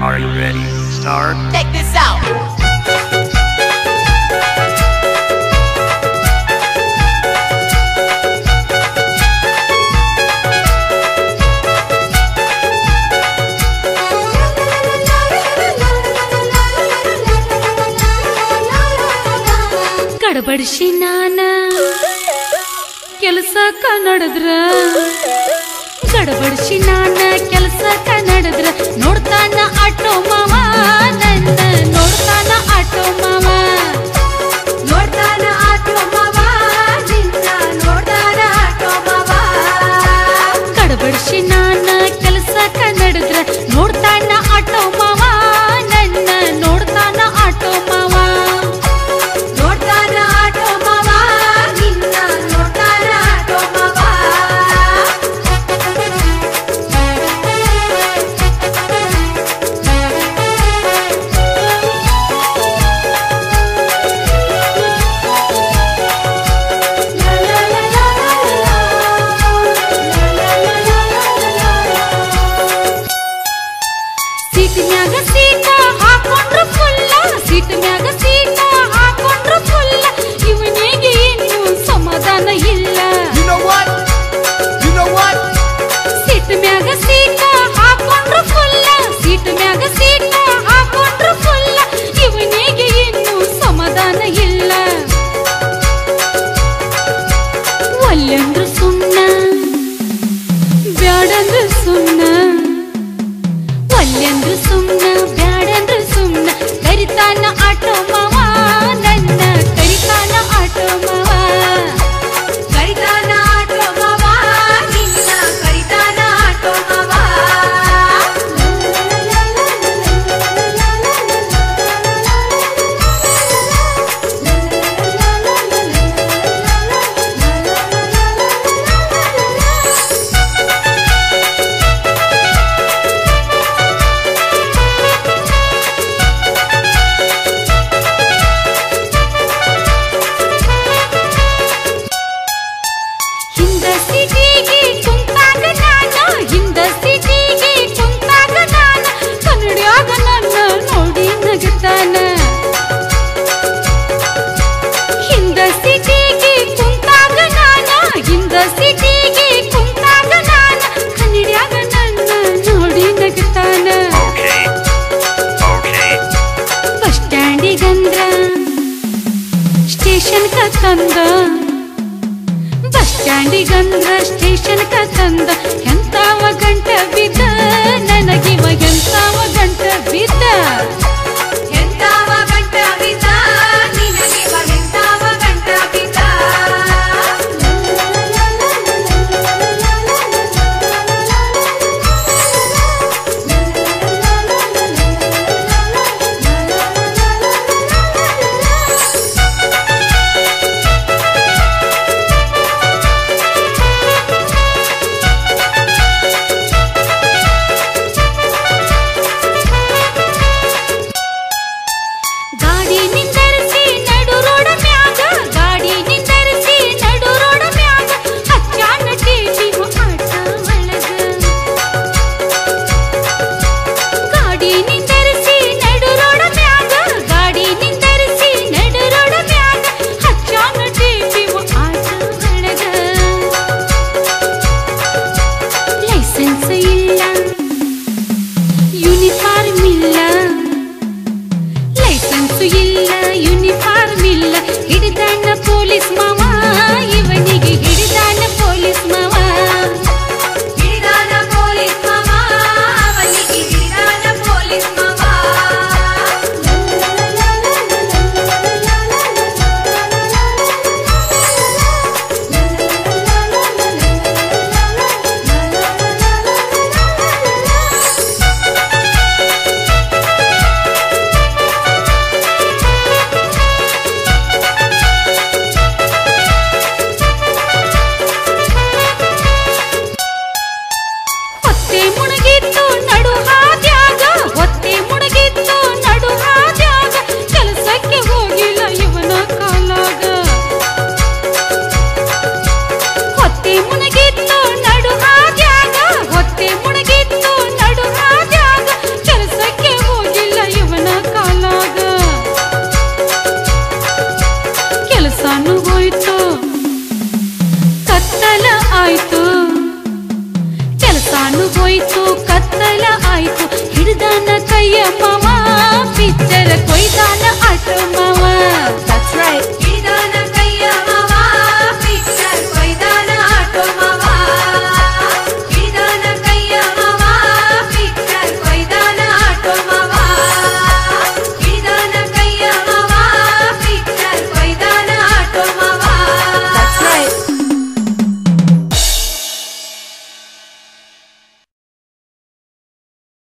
Are you ready? Start. Check this out. ಗಡಬಡಿಸಿ ನಾನ ಕೆಲಸಕ್ಕ ನಡೆದ್ರ ಗಡಬಡಿಸಿ ನಾನ ಕೆಲಸಕ್ಕ ನಡೆದ್ರ ನೋಡ್ತಾನ ಆಟೋ ಮಾವ ನನ್ನ ನೋಡ್ತಾನ ಆಟೋ ಮಾವ ನೋಡ್ತಾನ ಆಟೋ ಮಾವ ನಿನ್ನ ನೋಡ್ತಾನ ಆಟೋ ಮಾವ ಗಡಬಡಿಸಿ ನಾನ ಕೆಲಸಕ್ಕ ನಡೆದ್ರ ನೋಡ್ತಾನ ಆಟೋ ಮಾವ ನನ್ನ ನೋಡ್ತಾನ ಆಟೋ ಮಾವ ಬಸ್ ಸ್ಟ್ಯಾಂಡಿಗಂದ್ರ ಸ್ಟೇಷನ್ ಕ ತಂದ ಎಂತಾವ ಗಂಟ ಬಿದ್ದ ನನಗಿವ ಎಂತಾವ ಗಂಟ ಬಿದ್ದ ಎಂತಾವ ಗಂಟ ಬಿದ್ದ ನಿನಗಿವ ಎಂತಾವ ಗಂಟ ಬಿದ್ದ ಆಯ್ತು ಕೆಲಸಾನು ಹೋಯ್ತು ಕತ್ತಲ ಆಯ್ತು ಹಿಡ್ದಾನ ಕೈಯ ಮಾವ ಪಿಕ್ಚರ್ ಕೊಯ್ದಾನ ಆಟೋ ಮಾವ. That's right.